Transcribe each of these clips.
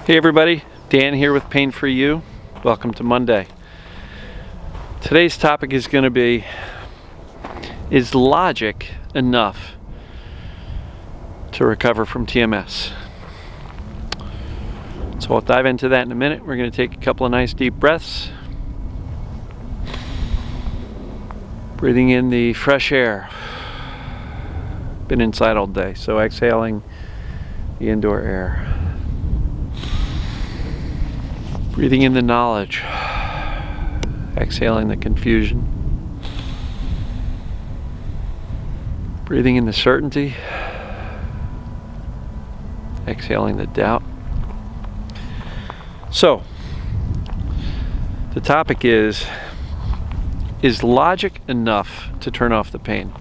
Hey everybody, Dan here with Pain for You. Welcome to Monday. Today's topic is going to be, is logic enough to recover from TMS? So I'll dive into that in a minute. We're going to take a couple of nice deep breaths. Breathing in the fresh air. Been inside all day, so exhaling the indoor air. Breathing in the knowledge, exhaling the confusion. Breathing in the certainty, exhaling the doubt. So, the topic is logic enough to turn off the pain?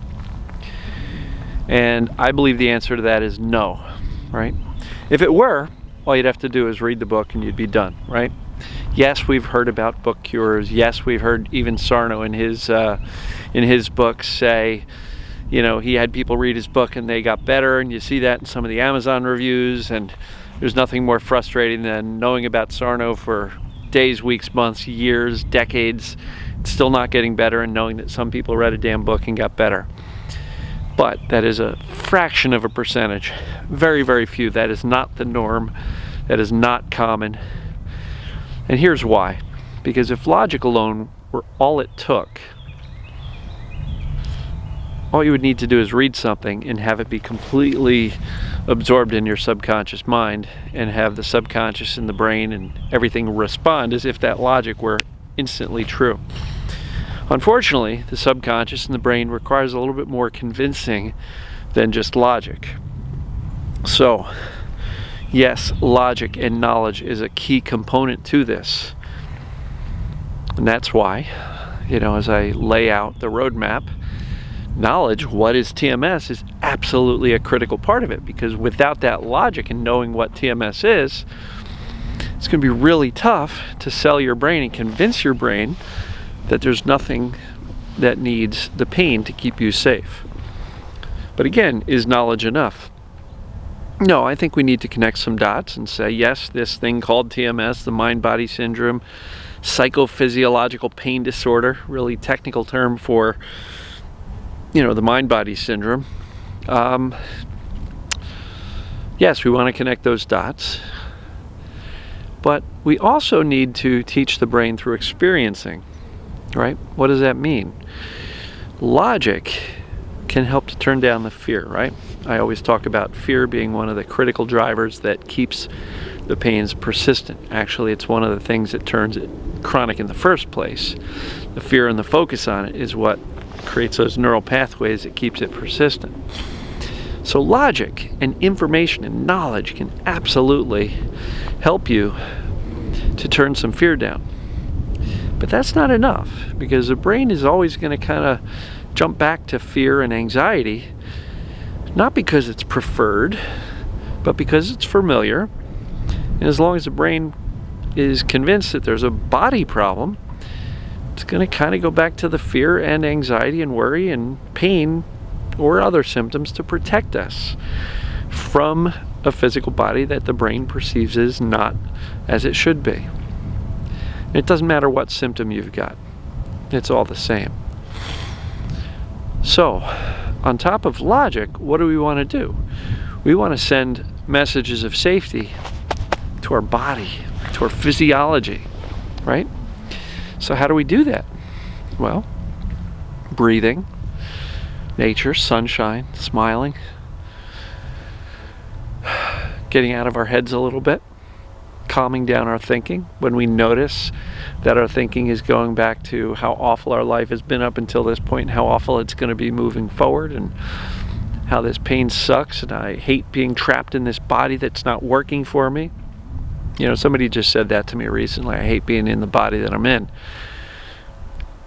And I believe the answer to that is no, right? If it were, all you'd have to do is read the book and you'd be done, right? Yes, we've heard about book cures. Yes, we've heard even Sarno in his books say, you know, he had people read his book and they got better, and you see that in some of the Amazon reviews, and there's nothing more frustrating than knowing about Sarno for days, weeks, months, years, decades, still not getting better, and knowing that some people read a damn book and got better. But that is a fraction of a percentage. Very, very few. That is not the norm. That is not common. And here's why. Because if logic alone were all it took, all you would need to do is read something and have it be completely absorbed in your subconscious mind, and have the subconscious and the brain and everything respond as if that logic were instantly true. Unfortunately, the subconscious and the brain requires a little bit more convincing than just logic. So, yes, logic and knowledge is a key component to this. And that's why, you know, as I lay out the roadmap, knowledge, what is TMS, is absolutely a critical part of it, because without that logic and knowing what TMS is, it's going to be really tough to sell your brain and convince your brain that there's nothing that needs the pain to keep you safe. But again, is knowledge enough? No, I think we need to connect some dots and say, yes, this thing called TMS, the mind-body syndrome, psychophysiological pain disorder, really technical term for, you know, the mind-body syndrome. Yes, we want to connect those dots. But we also need to teach the brain through experiencing. Right? What does that mean? Logic can help to turn down the fear, right? I always talk about fear being one of the critical drivers that keeps the pains persistent. Actually, it's one of the things that turns it chronic in the first place. The fear and the focus on it is what creates those neural pathways that keeps it persistent. So logic and information and knowledge can absolutely help you to turn some fear down. But that's not enough, because the brain is always going to kind of jump back to fear and anxiety, not because it's preferred, but because it's familiar. And as long as the brain is convinced that there's a body problem, it's going to kind of go back to the fear and anxiety and worry and pain or other symptoms to protect us from a physical body that the brain perceives as not as it should be. It doesn't matter what symptom you've got. It's all the same. So, on top of logic, what do we want to do? We want to send messages of safety to our body, to our physiology, right? So how do we do that? Well, breathing, nature, sunshine, smiling, getting out of our heads a little bit, calming down our thinking when we notice that our thinking is going back to how awful our life has been up until this point, and how awful it's going to be moving forward, and how this pain sucks, and I hate being trapped in this body that's not working for me. You know, somebody just said that to me recently. I hate being in the body that I'm in.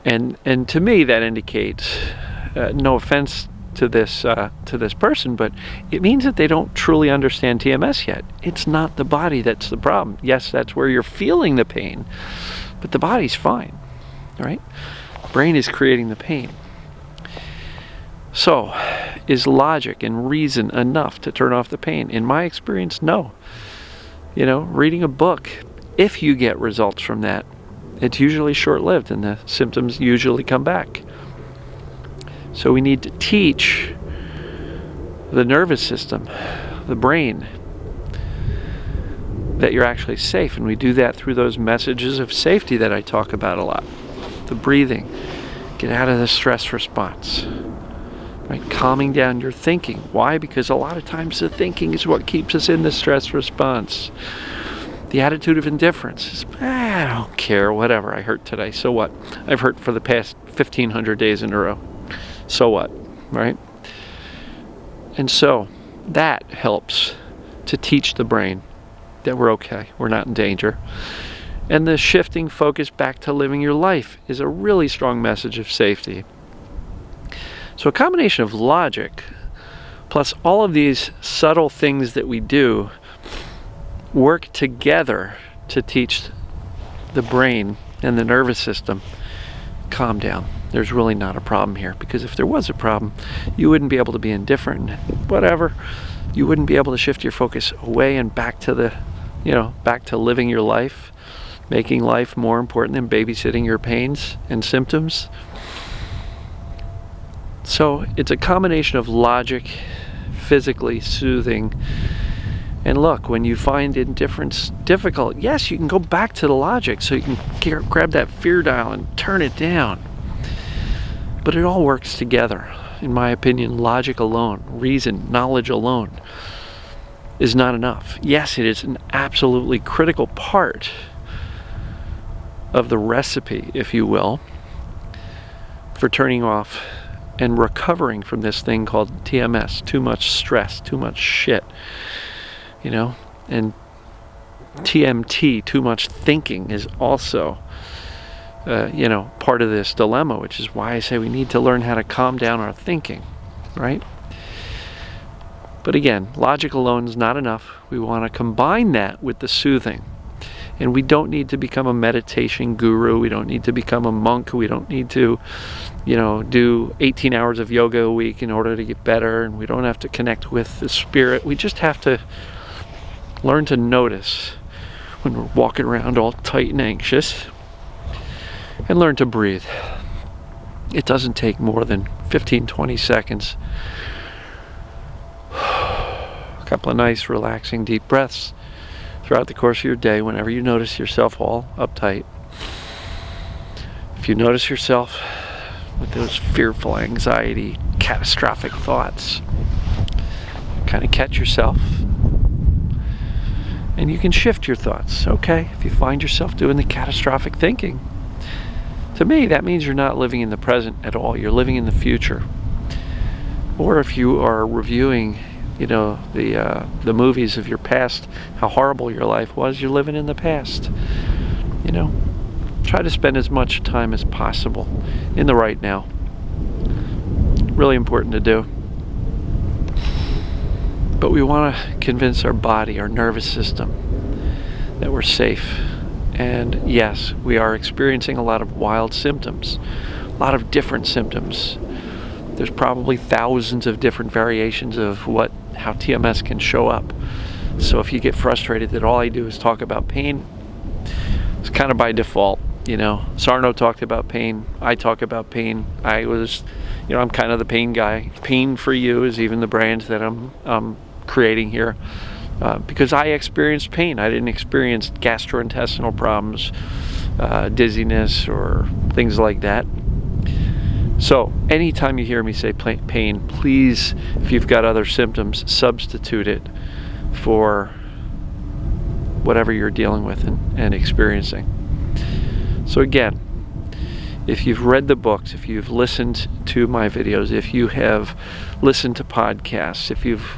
And to me that indicates, no offense to this person, but it means that they don't truly understand TMS yet. It's not the body that's the problem. Yes, that's where you're feeling the pain, but the body's fine, right? Brain is creating the pain. So, is logic and reason enough to turn off the pain? In my experience, no. reading a book, if you get results from that, it's usually short-lived and the symptoms usually come back. So we need to teach the nervous system, the brain, that you're actually safe. And we do that through those messages of safety that I talk about a lot. The breathing, get out of the stress response, right? Calming down your thinking. Why? Because a lot of times the thinking is what keeps us in the stress response. The attitude of indifference is, I don't care, whatever, I hurt today, so what? I've hurt for the past 1,500 days in a row. So what, right? And so that helps to teach the brain that we're okay, we're not in danger. And the shifting focus back to living your life is a really strong message of safety. So a combination of logic plus all of these subtle things that we do work together to teach the brain and the nervous system, calm down. There's really not a problem here, because if there was a problem, you wouldn't be able to be indifferent, whatever. You wouldn't be able to shift your focus away and back to back to living your life, making life more important than babysitting your pains and symptoms. So it's a combination of logic, physically soothing. And look, when you find indifference difficult, yes, you can go back to the logic, so you can grab that fear dial and turn it down. But it all works together. In my opinion, logic alone, reason, knowledge alone is not enough. Yes, it is an absolutely critical part of the recipe, if you will, for turning off and recovering from this thing called TMS, too much stress, too much shit. And TMT, too much thinking, is also, part of this dilemma, which is why I say we need to learn how to calm down our thinking, right? But again, logic alone is not enough. We want to combine that with the soothing. And we don't need to become a meditation guru. We don't need to become a monk. We don't need to, do 18 hours of yoga a week in order to get better. And we don't have to connect with the spirit. We just have to learn to notice when we're walking around all tight and anxious, and learn to breathe. It doesn't take more than 15-20 seconds. A couple of nice, relaxing, deep breaths throughout the course of your day whenever you notice yourself all uptight. If you notice yourself with those fearful, anxiety, catastrophic thoughts, kind of catch yourself. And you can shift your thoughts. Okay, if you find yourself doing the catastrophic thinking, to me, that means you're not living in the present at all. You're living in the future. Or if you are reviewing, the movies of your past, how horrible your life was, you're living in the past. Try to spend as much time as possible in the right now. Really important to do. But we want to convince our body, our nervous system, that we're safe. And yes, we are experiencing a lot of wild symptoms, a lot of different symptoms. There's probably thousands of different variations of how TMS can show up. So if you get frustrated that all I do is talk about pain, it's kind of by default. Sarno talked about pain. I talk about pain. I'm kind of the pain guy. Pain for you is even the brand that I'm creating here, because I experienced pain. I didn't experience gastrointestinal problems, dizziness, or things like that. So anytime you hear me say pain, please, if you've got other symptoms, substitute it for whatever you're dealing with and experiencing. So again, if you've read the books, if you've listened to my videos, if you have listened to podcasts, if you've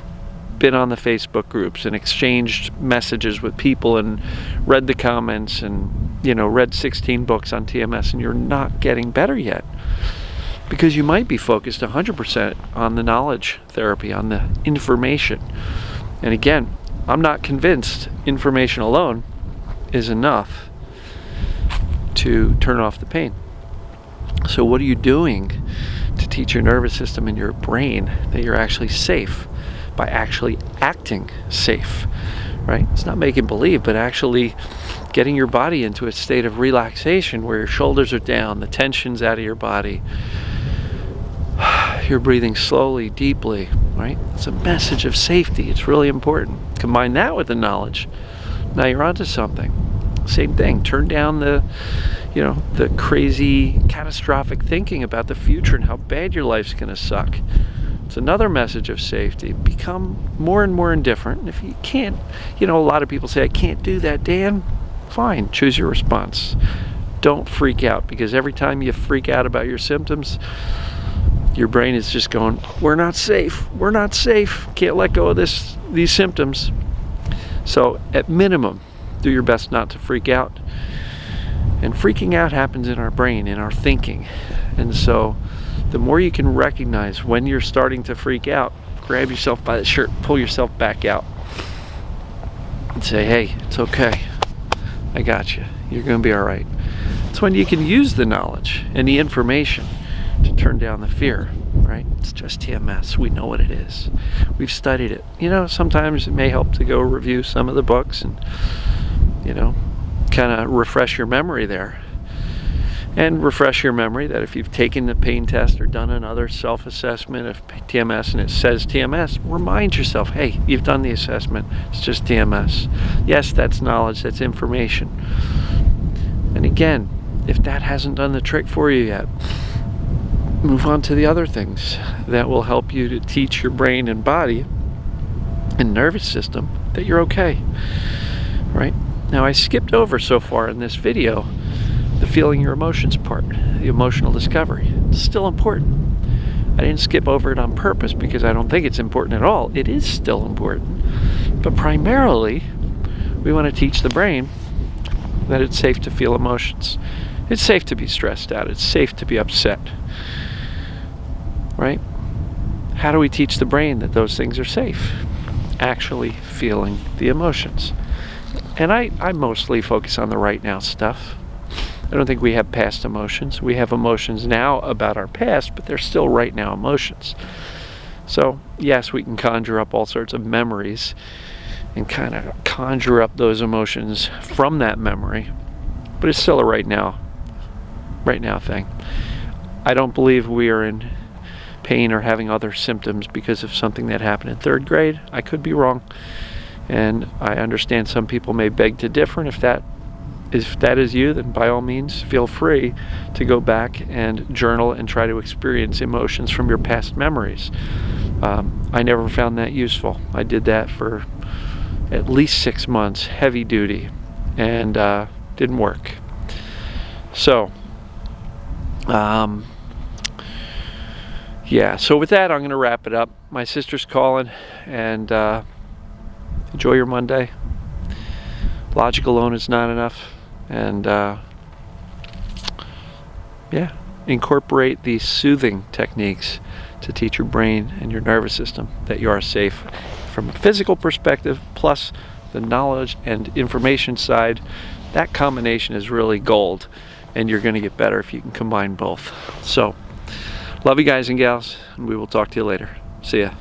been on the Facebook groups and exchanged messages with people and read the comments and read 16 books on TMS, and you're not getting better yet, because you might be focused 100% on the knowledge therapy, on the information. And again, I'm not convinced information alone is enough to turn off the pain. So what are you doing to teach your nervous system and your brain that you're actually safe by actually acting safe, right? It's not making believe, but actually getting your body into a state of relaxation where your shoulders are down, the tension's out of your body. You're breathing slowly, deeply, right? It's a message of safety. It's really important. Combine that with the knowledge. Now you're onto something. Same thing. Turn down the crazy catastrophic thinking about the future and how bad your life's going to suck. It's another message of safety. Become more and more indifferent. If you can't, a lot of people say, I can't do that, Dan. Fine, choose your response. Don't freak out, because every time you freak out about your symptoms, your brain is just going, we're not safe, can't let go of these symptoms. So at minimum, do your best not to freak out. And freaking out happens in our brain, in our thinking. And so the more you can recognize when you're starting to freak out, grab yourself by the shirt, pull yourself back out, and say, hey, it's okay. I got you. You're going to be all right. It's when you can use the knowledge and the information to turn down the fear, right? It's just TMS. We know what it is. We've studied it. Sometimes it may help to go review some of the books and, kind of refresh your memory there. And refresh your memory that if you've taken the pain test or done another self-assessment of TMS and it says TMS, remind yourself, hey, you've done the assessment. It's just TMS. Yes, that's knowledge. That's information. And again, if that hasn't done the trick for you yet, move on to the other things that will help you to teach your brain and body and nervous system that you're okay, right? Now, I skipped over so far in this video the feeling your emotions part, the emotional discovery. It's still important. I didn't skip over it on purpose because I don't think it's important at all. It is still important. But primarily, we want to teach the brain that it's safe to feel emotions. It's safe to be stressed out. It's safe to be upset. Right? How do we teach the brain that those things are safe? Actually feeling the emotions. And I mostly focus on the right now stuff. I don't think we have past emotions. We have emotions now about our past, but they're still right now emotions. So, yes, we can conjure up all sorts of memories and kind of conjure up those emotions from that memory, but it's still a right now thing. I don't believe we are in pain or having other symptoms because of something that happened in 3rd grade. I could be wrong, and I understand some people may beg to differ, and if that is you, then by all means feel free to go back and journal and try to experience emotions from your past memories. I never found that useful. I did that for at least 6 months, heavy duty, and didn't work. So so with that, I'm going to wrap it up. My sister's calling, and enjoy your Monday. Logic alone is not enough. And incorporate these soothing techniques to teach your brain and your nervous system that you are safe from a physical perspective, plus the knowledge and information side. That combination is really gold, and you're going to get better if you can combine both. So, love you guys and gals, and we will talk to you later. See ya.